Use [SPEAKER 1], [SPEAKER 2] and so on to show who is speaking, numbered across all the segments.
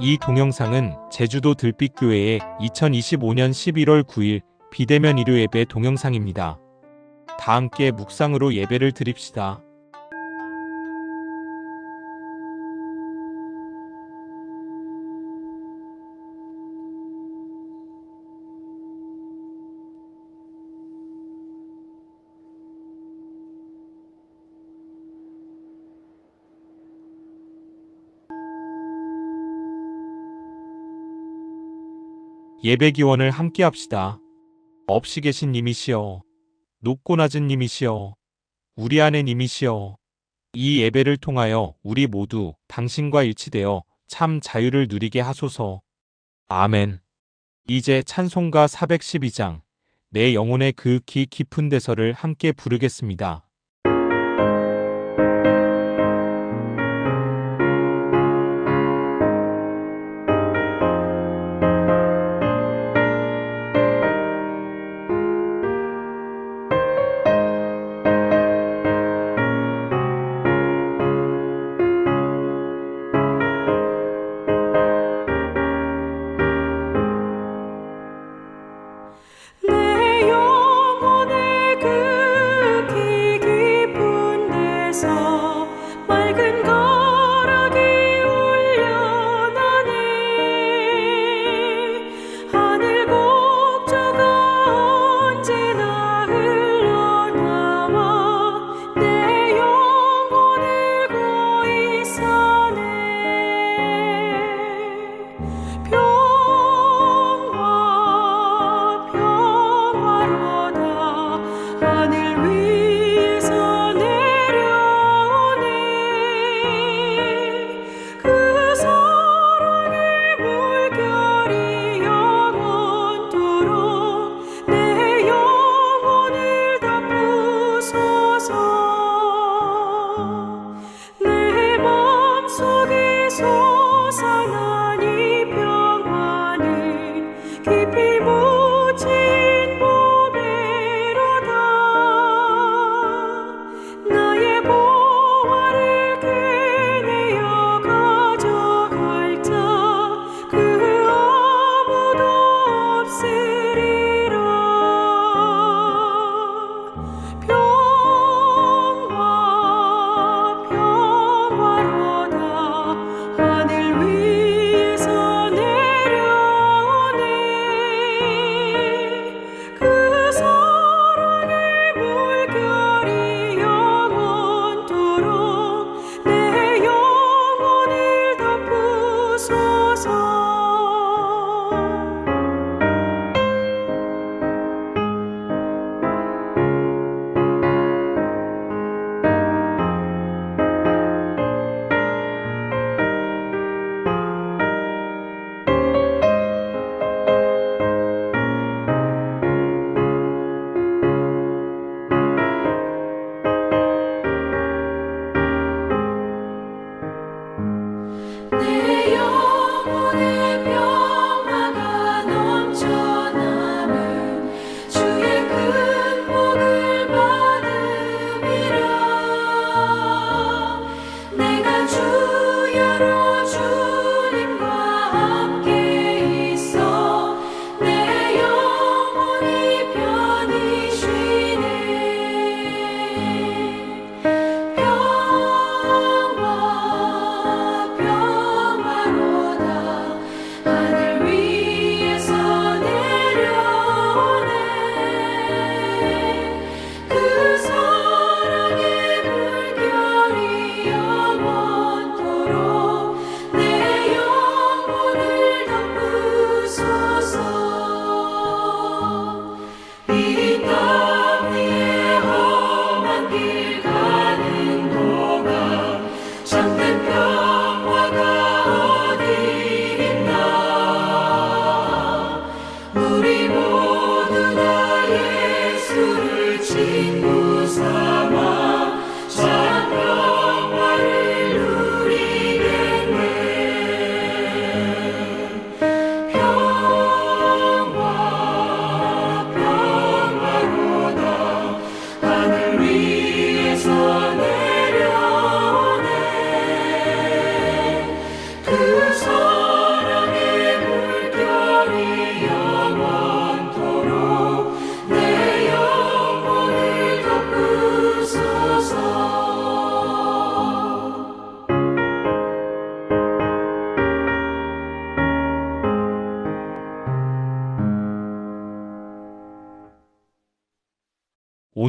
[SPEAKER 1] 이 동영상은 제주도 들빛교회의 2025년 11월 9일 비대면 일요 예배 동영상입니다. 다 함께 묵상으로 예배를 드립시다. 예배 기원을 함께 합시다. 없이 계신 님이시여, 높고 낮은 님이시여, 우리 안에 님이시여, 이 예배를 통하여 우리 모두 당신과 일치되어 참 자유를 누리게 하소서. 아멘. 이제 찬송가 412장, 내 영혼의 그 깊은 데서를 함께 부르겠습니다.
[SPEAKER 2] 내 영혼의 그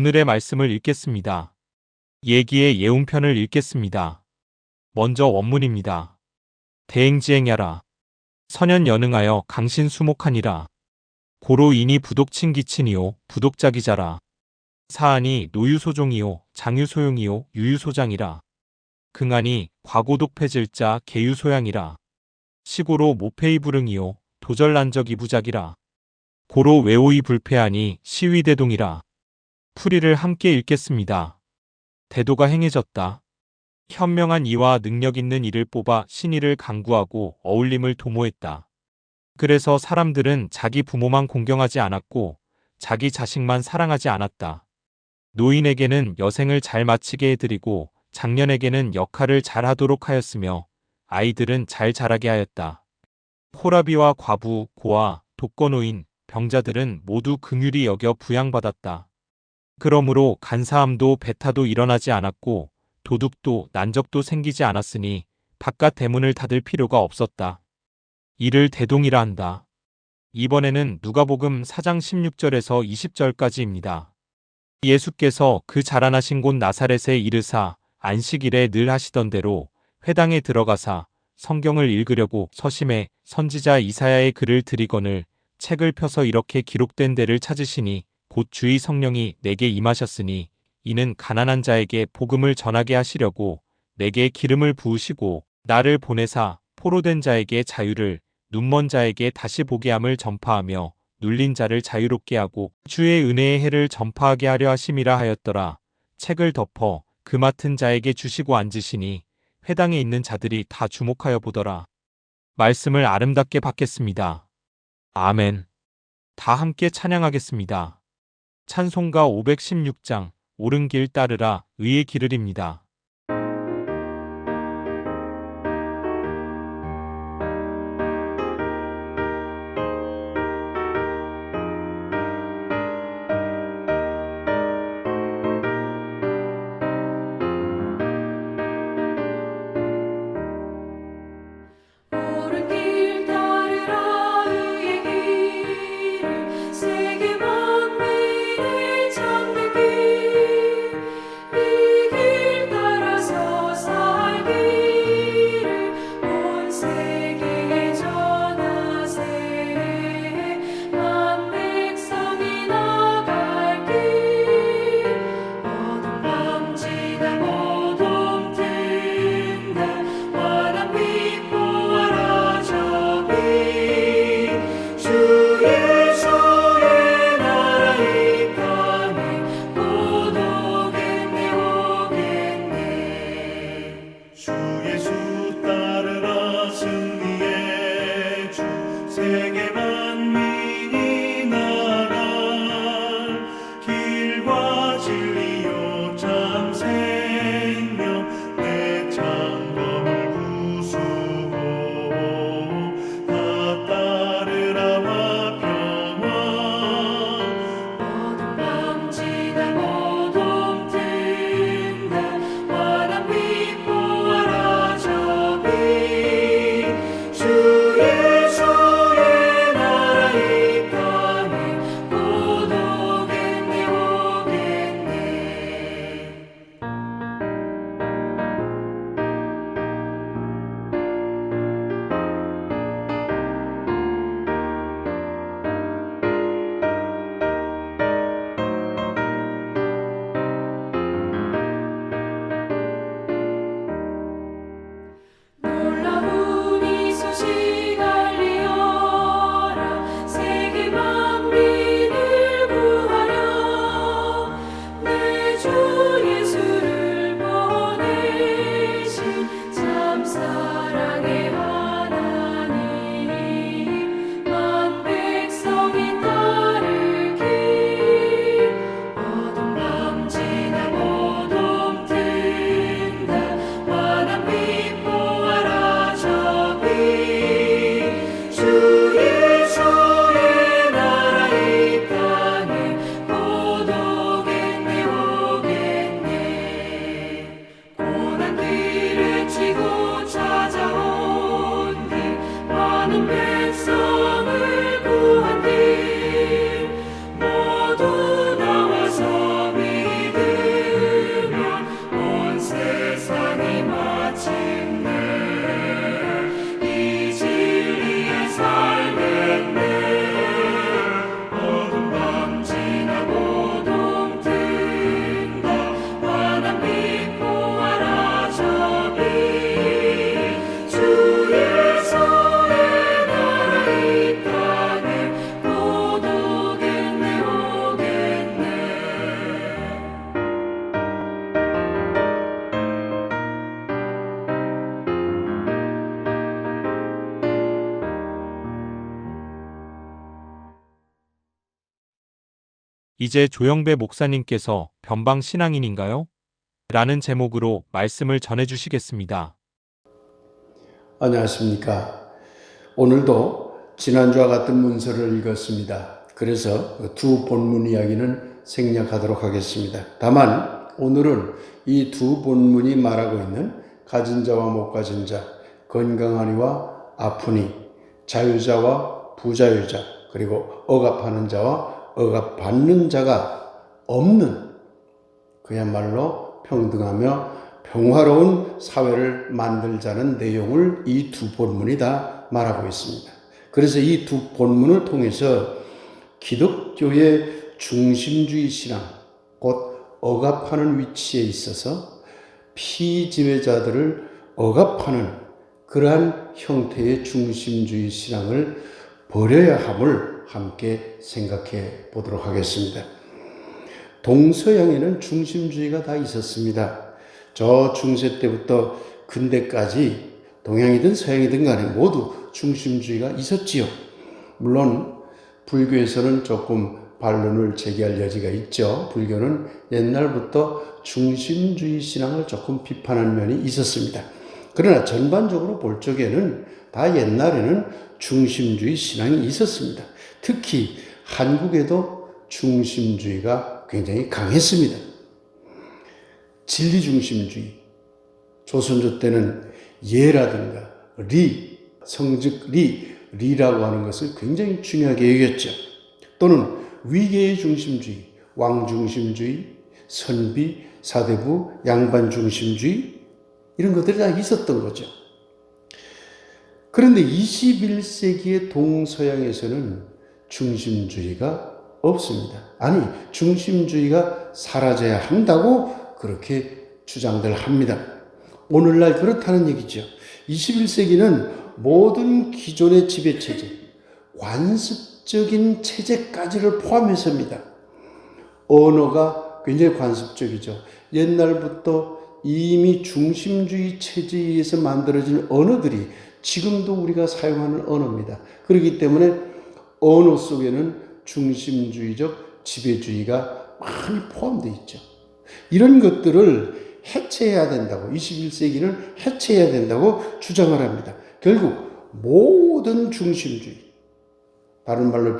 [SPEAKER 1] 오늘의 말씀을 읽겠습니다. 예기의 예운편을 읽겠습니다. 먼저 원문입니다. 대행지행야라. 선연 연응하여 강신 수목하니라. 고로인이 부독친기친이요 부독자기자라. 사안이 노유소종이요 장유소용이요 유유소장이라. 긍하니 과고독패질자 개유소양이라. 시고로 모패이불응이요 도절난적이 부작이라. 고로 외오이 불패하니 시위대동이라. 풀이를 함께 읽겠습니다. 대도가 행해졌다. 현명한 이와 능력 있는 이를 뽑아 신의를 강구하고 어울림을 도모했다. 그래서 사람들은 자기 부모만 공경하지 않았고 자기 자식만 사랑하지 않았다. 노인에게는 여생을 잘 마치게 해드리고 장년에게는 역할을 잘 하도록 하였으며 아이들은 잘 자라게 하였다. 호라비와 과부, 고아, 독거노인, 병자들은 모두 긍휼히 여겨 부양받았다. 그러므로 간사함도 배타도 일어나지 않았고 도둑도 난적도 생기지 않았으니 바깥 대문을 닫을 필요가 없었다. 이를 대동이라 한다. 이번에는 누가복음 4장 16절에서 20절까지입니다. 예수께서 그 자라나신 곳 나사렛에 이르사 안식일에 늘 하시던 대로 회당에 들어가사 성경을 읽으려고 서심해 선지자 이사야의 글을 들이거늘 책을 펴서 이렇게 기록된 데를 찾으시니 곧 주의 성령이 내게 임하셨으니 이는 가난한 자에게 복음을 전하게 하시려고 내게 기름을 부으시고 나를 보내사 포로된 자에게 자유를 눈먼 자에게 다시 보게 함을 전파하며 눌린 자를 자유롭게 하고 주의 은혜의 해를 전파하게 하려 하심이라 하였더라. 책을 덮어 그 맡은 자에게 주시고 앉으시니 회당에 있는 자들이 다 주목하여 보더라. 말씀을 아름답게 받겠습니다. 아멘. 다 함께 찬양하겠습니다. 찬송가 516장 옳은 길 따르라 의의 길을입니다.
[SPEAKER 2] 옳은 길 따르라 의의 길을 세계 만민을 찾는 길 이 길 따라
[SPEAKER 1] 이제 조영배 목사님께서 변방 신앙인인가요? 라는 제목으로 말씀을 전해주시겠습니다.
[SPEAKER 3] 안녕하십니까. 오늘도 지난주와 같은 문서를 읽었습니다. 그래서 두 본문 이야기는 생략하도록 하겠습니다. 다만 오늘은 이 두 본문이 말하고 있는 가진 자와 못 가진 자, 건강하니와 아프니, 자유자와 부자유자, 그리고 억압하는 자와 억압받는 자가 없는, 그야말로 평등하며 평화로운 사회를 만들자는 내용을 이 두 본문이 다 말하고 있습니다. 그래서 이 두 본문을 통해서 기독교의 중심주의 신앙, 곧 억압하는 위치에 있어서 피지배자들을 억압하는 그러한 형태의 중심주의 신앙을 버려야 함을 함께 생각해 보도록 하겠습니다. 동서양에는 중심주의가 다 있었습니다. 저 중세 때부터 근대까지 동양이든 서양이든 간에 모두 중심주의가 있었지요. 물론 불교에서는 조금 반론을 제기할 여지가 있죠. 불교는 옛날부터 중심주의 신앙을 조금 비판한 면이 있었습니다. 그러나 전반적으로 볼 적에는 다 옛날에는 중심주의 신앙이 있었습니다. 특히 한국에도 중심주의가 굉장히 강했습니다. 진리중심주의, 조선조 때는 예라든가 리, 성즉 리라고 하는 것을 굉장히 중요하게 여겼죠. 또는 위계의 중심주의, 왕중심주의, 선비, 사대부, 양반중심주의, 이런 것들이 다 있었던 거죠. 그런데 21세기의 동서양에서는 중심주의가 없습니다. 아니, 중심주의가 사라져야 한다고 그렇게 주장들 합니다. 오늘날 그렇다는 얘기죠. 21세기는 모든 기존의 지배체제, 관습적인 체제까지를 포함해서입니다. 언어가 굉장히 관습적이죠. 옛날부터 이미 중심주의 체제에 의해서 만들어진 언어들이 지금도 우리가 사용하는 언어입니다. 그렇기 때문에 언어 속에는 중심주의적 지배주의가 많이 포함되어 있죠. 이런 것들을 해체해야 된다고, 21세기는 해체해야 된다고 주장을 합니다. 결국 모든 중심주의, 다른 말로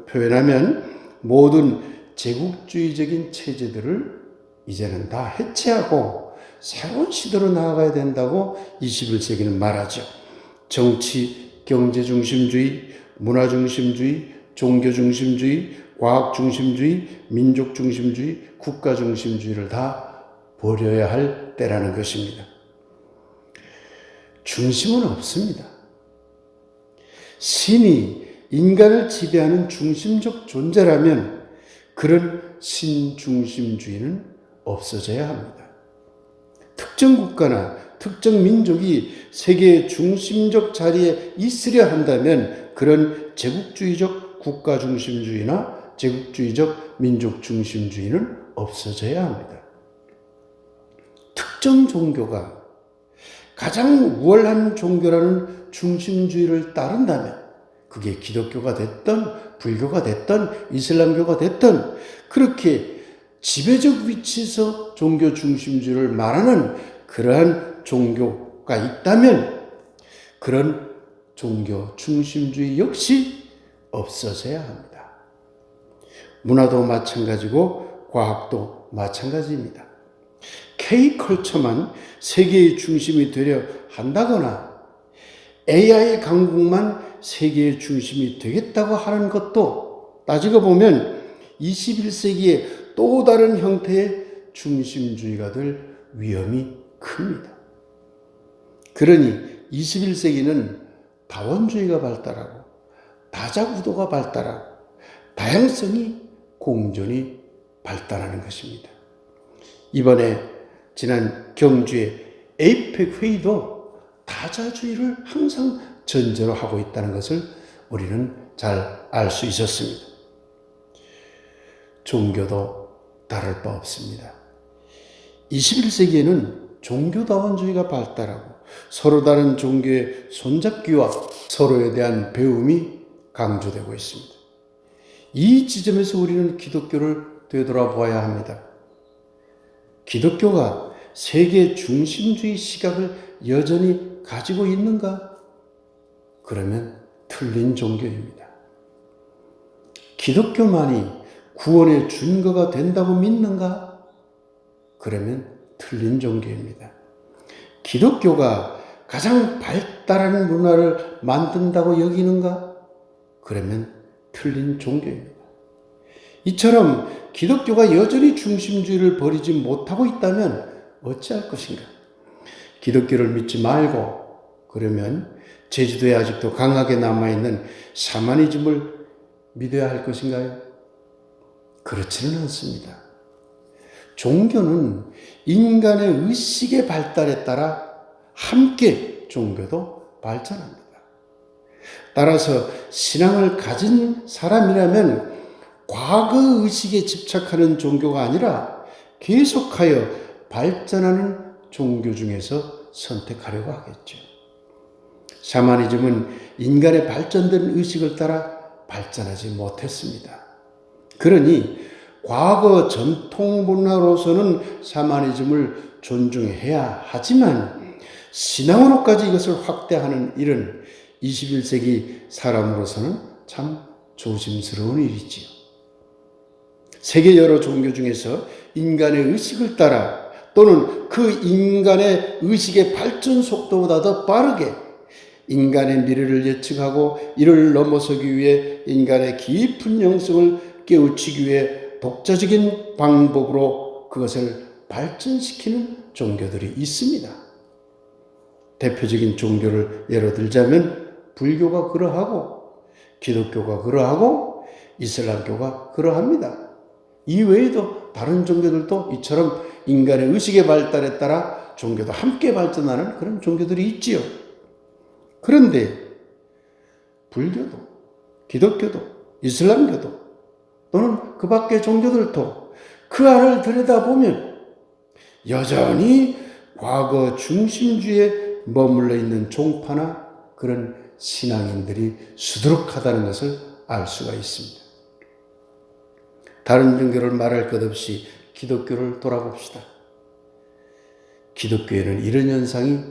[SPEAKER 3] 표현하면 모든 제국주의적인 체제들을 이제는 다 해체하고 새로운 시대로 나아가야 된다고 21세기는 말하죠. 정치, 경제 중심주의, 문화 중심주의, 종교 중심주의, 과학 중심주의, 민족 중심주의, 국가 중심주의를 다 버려야 할 때라는 것입니다. 중심은 없습니다. 신이 인간을 지배하는 중심적 존재라면 그런 신중심주의는 없어져야 합니다. 특정 국가나 특정 민족이 세계의 중심적 자리에 있으려 한다면 그런 제국주의적 국가 중심주의나 제국주의적 민족 중심주의는 없어져야 합니다. 특정 종교가 가장 우월한 종교라는 중심주의를 따른다면 그게 기독교가 됐든 불교가 됐든 이슬람교가 됐든 그렇게 지배적 위치에서 종교 중심주의를 말하는 그러한 종교가 있다면 그런 종교 중심주의 역시 없어져야 합니다. 문화도 마찬가지고 과학도 마찬가지입니다. K컬처만 세계의 중심이 되려 한다거나 AI 강국만 세계의 중심이 되겠다고 하는 것도 따지고 보면 21세기에 또 다른 형태의 중심주의가 될 위험이 큽니다. 그러니 21세기는 다원주의가 발달하고 다자구도가 발달하고 다양성이 공존이 발달하는 것입니다. 이번에 지난 경주의 에이펙 회의도 다자주의를 항상 전제로 하고 있다는 것을 우리는 잘 알 수 있었습니다. 종교도 다를 바 없습니다. 21세기에는 종교다원주의가 발달하고 서로 다른 종교의 손잡기와 서로에 대한 배움이 강조되고 있습니다. 이 지점에서 우리는 기독교를 되돌아보아야 합니다. 기독교가 세계 중심주의 시각을 여전히 가지고 있는가? 그러면 틀린 종교입니다. 기독교만이 구원의 준거가 된다고 믿는가? 그러면 틀린 종교입니다. 기독교가 가장 발달한 문화를 만든다고 여기는가? 그러면 틀린 종교입니다. 이처럼 기독교가 여전히 중심주의를 버리지 못하고 있다면 어찌할 것인가? 기독교를 믿지 말고 그러면 제주도에 아직도 강하게 남아있는 샤머니즘을 믿어야 할 것인가요? 그렇지는 않습니다. 종교는 인간의 의식의 발달에 따라 함께 종교도 발전합니다. 따라서 신앙을 가진 사람이라면 과거 의식에 집착하는 종교가 아니라 계속하여 발전하는 종교 중에서 선택하려고 하겠죠. 샤머니즘은 인간의 발전된 의식을 따라 발전하지 못했습니다. 그러니 과거 전통 문화로서는 샤머니즘을 존중해야 하지만 신앙으로까지 이것을 확대하는 일은 21세기 사람으로서는 참 조심스러운 일이지요. 세계 여러 종교 중에서 인간의 의식을 따라 또는 그 인간의 의식의 발전 속도보다 더 빠르게 인간의 미래를 예측하고 이를 넘어서기 위해 인간의 깊은 영성을 깨우치기 위해 독자적인 방법으로 그것을 발전시키는 종교들이 있습니다. 대표적인 종교를 예로 들자면 불교가 그러하고 기독교가 그러하고 이슬람교가 그러합니다. 이 외에도 다른 종교들도 이처럼 인간의 의식의 발달에 따라 종교도 함께 발전하는 그런 종교들이 있지요. 그런데 불교도 기독교도 이슬람교도 또는 그 밖의 종교들도 그 안을 들여다보면 여전히 과거 중심주의에 머물러 있는 종파나 그런 신앙인들이 수두룩하다는 것을 알 수가 있습니다. 다른 종교를 말할 것 없이 기독교를 돌아봅시다. 기독교에는 이런 현상이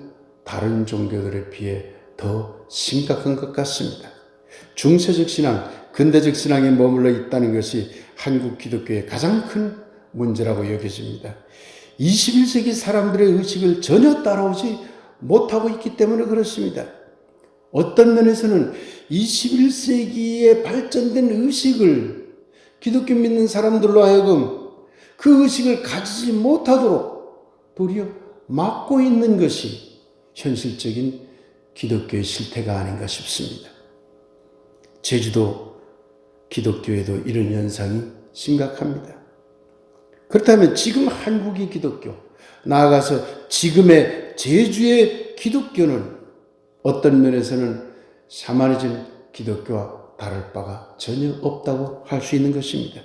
[SPEAKER 3] 다른 종교들에 비해 더 심각한 것 같습니다. 중세적 신앙, 근대적 신앙에 머물러 있다는 것이 한국 기독교의 가장 큰 문제라고 여겨집니다. 21세기 사람들의 의식을 전혀 따라오지 못하고 있기 때문에 그렇습니다. 어떤 면에서는 21세기에 발전된 의식을 기독교 믿는 사람들로 하여금 그 의식을 가지지 못하도록 도리어 막고 있는 것이 현실적인 기독교의 실태가 아닌가 싶습니다. 제주도 기독교에도 이런 현상이 심각합니다. 그렇다면 지금 한국의 기독교, 나아가서 지금의 제주의 기독교는 어떤 면에서는 샤머니즘 기독교와 다를 바가 전혀 없다고 할 수 있는 것입니다.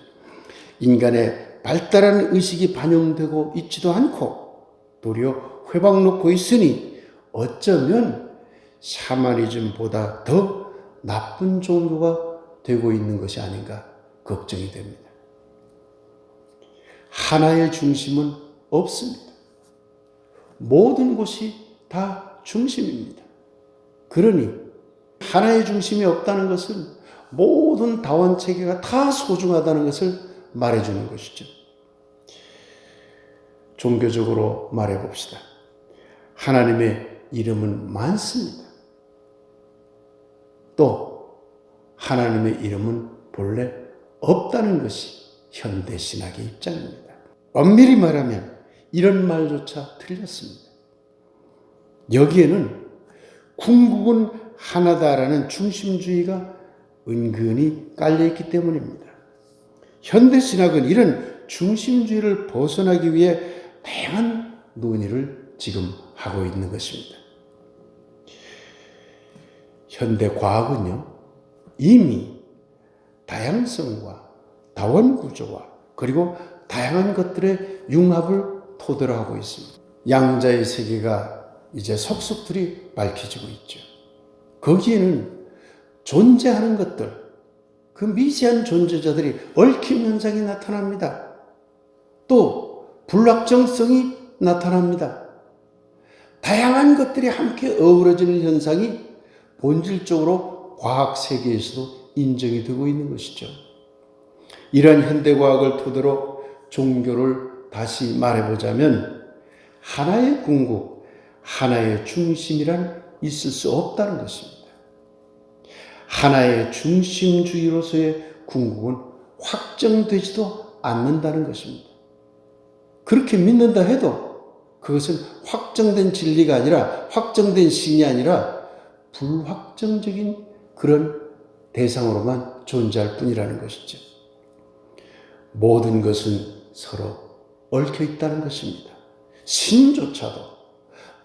[SPEAKER 3] 인간의 발달한 의식이 반영되고 있지도 않고 도리어 회방 놓고 있으니 어쩌면 샤머니즘보다 더 나쁜 종교가 되고 있는 것이 아닌가 걱정이 됩니다. 하나의 중심은 없습니다. 모든 곳이 다 중심입니다. 그러니 하나의 중심이 없다는 것은 모든 다원체계가 다 소중하다는 것을 말해주는 것이죠. 종교적으로 말해봅시다. 하나님의 이름은 많습니다. 또 하나님의 이름은 본래 없다는 것이 현대신학의 입장입니다. 엄밀히 말하면 이런 말조차 틀렸습니다. 여기에는 궁극은 하나다라는 중심주의가 은근히 깔려있기 때문입니다. 현대신학은 이런 중심주의를 벗어나기 위해 다양한 논의를 지금 하고 있는 것입니다. 현대과학은요, 이미 다양성과 다원구조와 그리고 다양한 것들의 융합을 토대로 하고 있습니다. 양자의 세계가 이제 속속들이 밝혀지고 있죠. 거기에는 존재하는 것들, 그 미세한 존재자들이 얽힘 현상이 나타납니다. 또 불확정성이 나타납니다. 다양한 것들이 함께 어우러지는 현상이 본질적으로 과학 세계에서도 인정이 되고 있는 것이죠. 이러한 현대과학을 토대로 종교를 다시 말해보자면 하나의 궁극, 하나의 중심이란 있을 수 없다는 것입니다. 하나의 중심주의로서의 궁극은 확정되지도 않는다는 것입니다. 그렇게 믿는다 해도 그것은 확정된 진리가 아니라, 확정된 신이 아니라 불확정적인 그런 대상으로만 존재할 뿐이라는 것이죠. 모든 것은 서로 얽혀 있다는 것입니다. 신조차도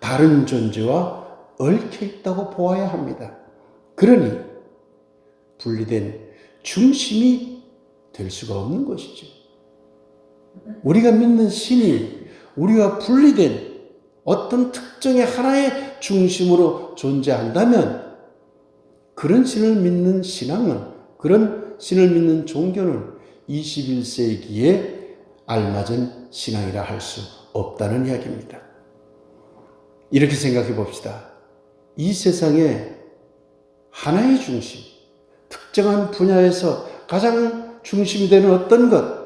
[SPEAKER 3] 다른 존재와 얽혀 있다고 보아야 합니다. 그러니 분리된 중심이 될 수가 없는 것이죠. 우리가 믿는 신이 우리와 분리된 어떤 특정의 하나의 중심으로 존재한다면 그런 신을 믿는 신앙은, 그런 신을 믿는 종교는 21세기에 알맞은 신앙이라 할 수 없다는 이야기입니다. 이렇게 생각해 봅시다. 이 세상에 하나의 중심, 특정한 분야에서 가장 중심이 되는 어떤 것,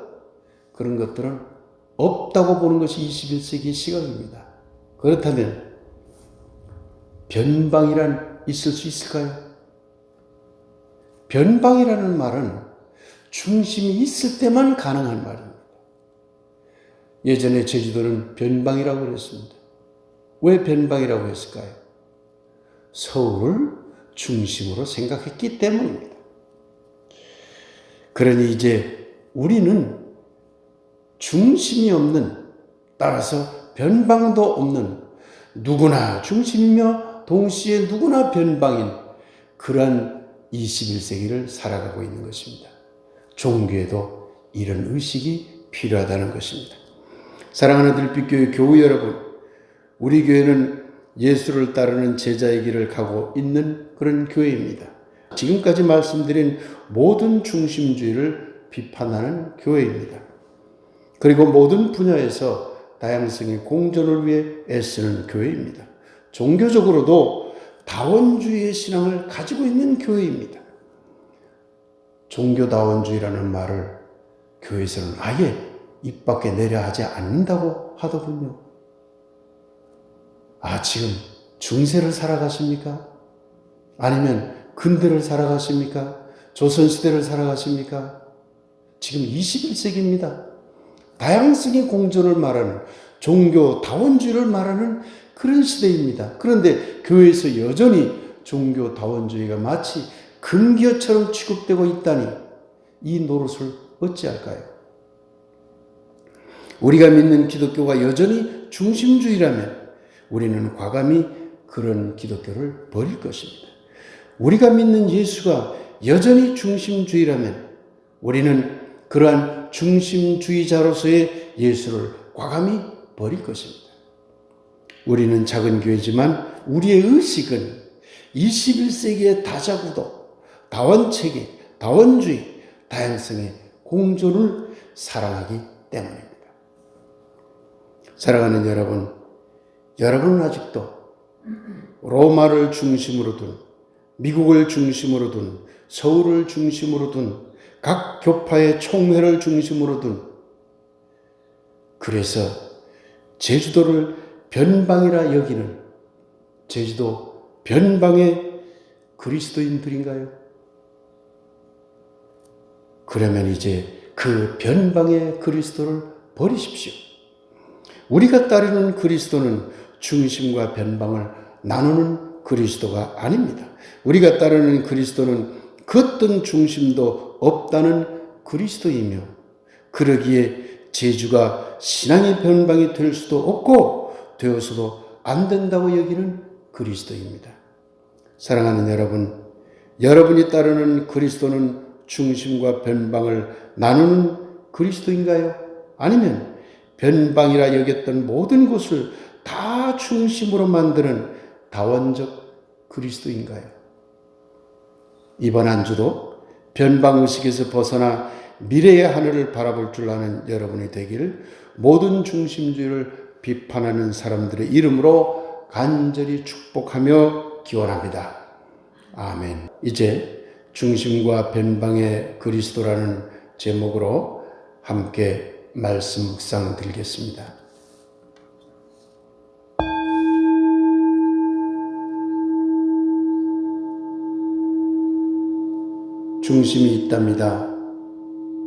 [SPEAKER 3] 그런 것들은 없다고 보는 것이 21세기의 시각입니다. 그렇다면 변방이란 있을 수 있을까요? 변방이라는 말은 중심이 있을 때만 가능한 말입니다. 예전에 제주도는 변방이라고 그랬습니다. 왜 변방이라고 했을까요? 서울을 중심으로 생각했기 때문입니다. 그러니 이제 우리는 중심이 없는, 따라서 변방도 없는, 누구나 중심이며 동시에 누구나 변방인 그러한 21세기를 살아가고 있는 것입니다. 종교에도 이런 의식이 필요하다는 것입니다. 사랑하는 들빛교회 교우 여러분, 우리 교회는 예수를 따르는 제자의 길을 가고 있는 그런 교회입니다. 지금까지 말씀드린 모든 중심주의를 비판하는 교회입니다. 그리고 모든 분야에서 다양성의 공존을 위해 애쓰는 교회입니다. 종교적으로도 다원주의의 신앙을 가지고 있는 교회입니다. 종교다원주의라는 말을 교회에서는 아예 입 밖에 내려 하지 않는다고 하더군요. 지금 중세를 살아가십니까? 아니면 근대를 살아가십니까? 조선시대를 살아가십니까? 지금 21세기입니다. 다양성의 공존을 말하는, 종교다원주의를 말하는 그런 시대입니다. 그런데 교회에서 여전히 종교다원주의가 마치 금기어처럼 취급되고 있다니 이 노릇을 어찌할까요? 우리가 믿는 기독교가 여전히 중심주의라면 우리는 과감히 그런 기독교를 버릴 것입니다. 우리가 믿는 예수가 여전히 중심주의라면 우리는 그러한 중심주의자로서의 예수를 과감히 버릴 것입니다. 우리는 작은 교회지만 우리의 의식은 21세기의 다자구도, 다원체계, 다원주의, 다양성의 공존을 사랑하기 때문입니다. 사랑하는 여러분, 여러분은 아직도 로마를 중심으로 둔, 미국을 중심으로 둔, 서울을 중심으로 둔, 각 교파의 총회를 중심으로 둔, 그래서 제주도를 변방이라 여기는 제주도 변방의 그리스도인들인가요? 그러면 이제 그 변방의 그리스도를 버리십시오. 우리가 따르는 그리스도는 중심과 변방을 나누는 그리스도가 아닙니다. 우리가 따르는 그리스도는 그 어떤 중심도 없다는 그리스도이며, 그러기에 제주가 신앙의 변방이 될 수도 없고 되어서도 안 된다고 여기는 그리스도입니다. 사랑하는 여러분, 여러분이 따르는 그리스도는 중심과 변방을 나누는 그리스도인가요? 아니면 변방이라 여겼던 모든 것을 다 중심으로 만드는 다원적 그리스도인가요? 이번 한 주도 변방의식에서 벗어나 미래의 하늘을 바라볼 줄 아는 여러분이 되길 모든 중심주의를 비판하는 사람들의 이름으로 간절히 축복하며 기원합니다. 아멘. 이제 중심과 변방의 그리스도라는 제목으로 함께 말씀 묵상 드리겠습니다. 중심이 있답니다.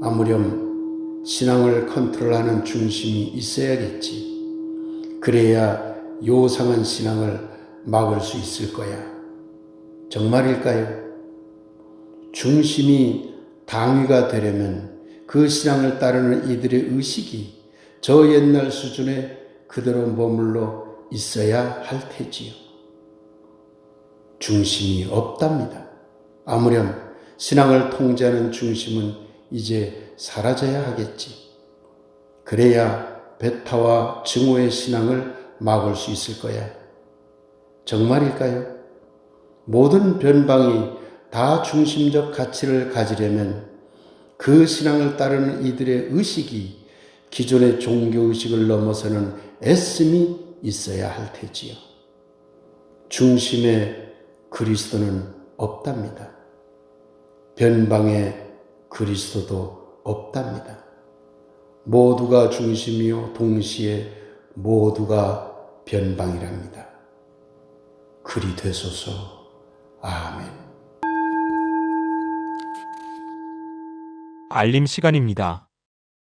[SPEAKER 3] 아무렴 신앙을 컨트롤하는 중심이 있어야겠지. 그래야 요상한 신앙을 막을 수 있을 거야. 정말일까요? 중심이 당위가 되려면 그 신앙을 따르는 이들의 의식이 저 옛날 수준에 그대로 머물러 있어야 할 테지요. 중심이 없답니다. 아무렴 신앙을 통제하는 중심은 이제 사라져야 하겠지. 그래야 배타와 증오의 신앙을 막을 수 있을 거야. 정말일까요? 모든 변방이 다 중심적 가치를 가지려면 그 신앙을 따르는 이들의 의식이 기존의 종교의식을 넘어서는 애씀이 있어야 할 테지요. 중심의 그리스도는 없답니다. 변방의 그리스도도 없답니다. 모두가 중심이요 동시에 모두가 변방이랍니다. 그리 되소서. 아멘.
[SPEAKER 1] 알림 시간입니다.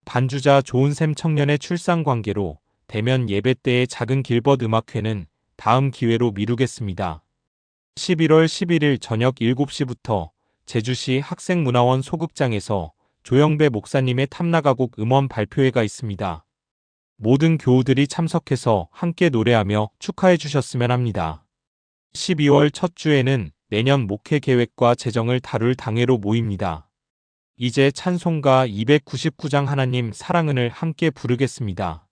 [SPEAKER 1] 반주자 좋은샘 청년의 출산 관계로 대면 예배 때의 작은 길벗 음악회는 다음 기회로 미루겠습니다. 11월 11일 저녁 7시부터 제주시 학생문화원 소극장에서 조영배 목사님의 탐나가곡 음원 발표회가 있습니다. 모든 교우들이 참석해서 함께 노래하며 축하해 주셨으면 합니다. 12월 첫 주에는 내년 목회 계획과 재정을 다룰 당회로 모입니다. 이제 찬송가 299장 하나님 사랑은을 함께 부르겠습니다.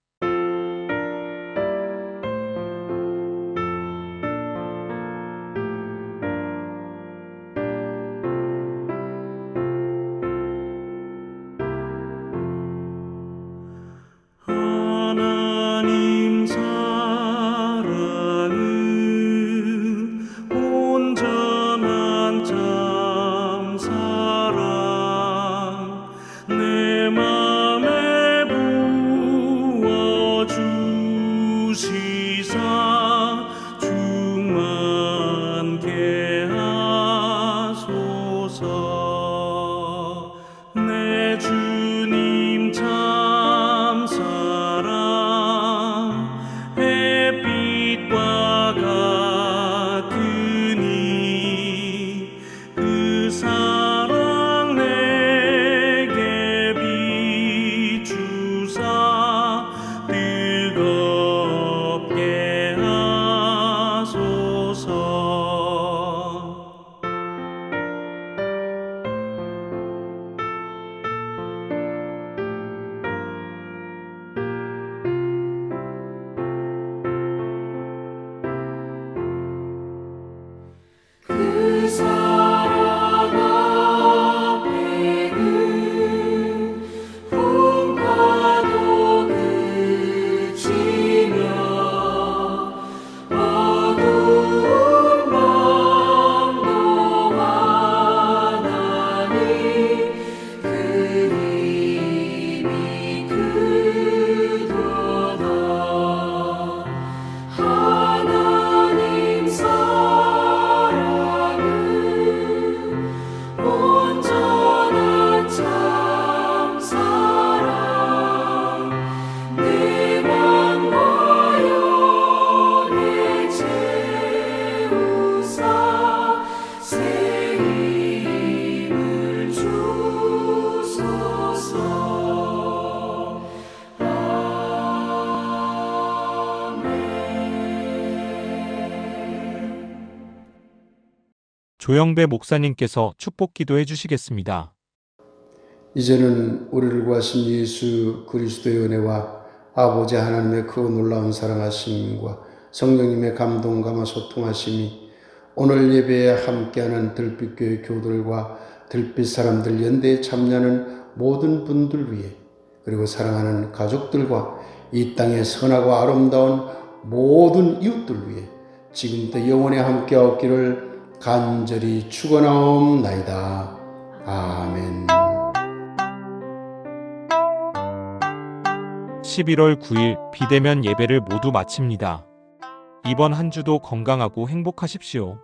[SPEAKER 4] 하나님 사랑은 온전한 참 사랑 내 맘에 부어주시사 충만케 하소서. 내 주님 참 사랑 햇빛과 같으니 그 사랑 내게 비추사 뜨겁게 하소서.
[SPEAKER 2] 그 사랑 앞에는 풍파도 그치며 어두운 밤도 환하니 그 힘이 크도다. 하나님 사랑은 온전한 참 사랑 내 맘과 영에 채우사 새 힘을 주소서. 아멘.
[SPEAKER 1] 조영배 목사님께서 축복 기도해 주시겠습니다.
[SPEAKER 3] 이제는 우리를 구하신 예수 그리스도의 은혜와 아버지 하나님의 그 놀라운 사랑하심과 성령님의 감동감화 소통하심이 오늘 예배에 함께하는 들빛교회 교우들과 들빛 사람들 연대에 참여하는 모든 분들 위해 그리고 사랑하는 가족들과 이 땅의 선하고 아름다운 모든 이웃들 위해 지금부터 영원히 함께하옵기를 간절히 축원하옵나이다. 아멘.
[SPEAKER 1] 11월 9일 비대면 예배를 모두 마칩니다. 이번 한 주도 건강하고 행복하십시오.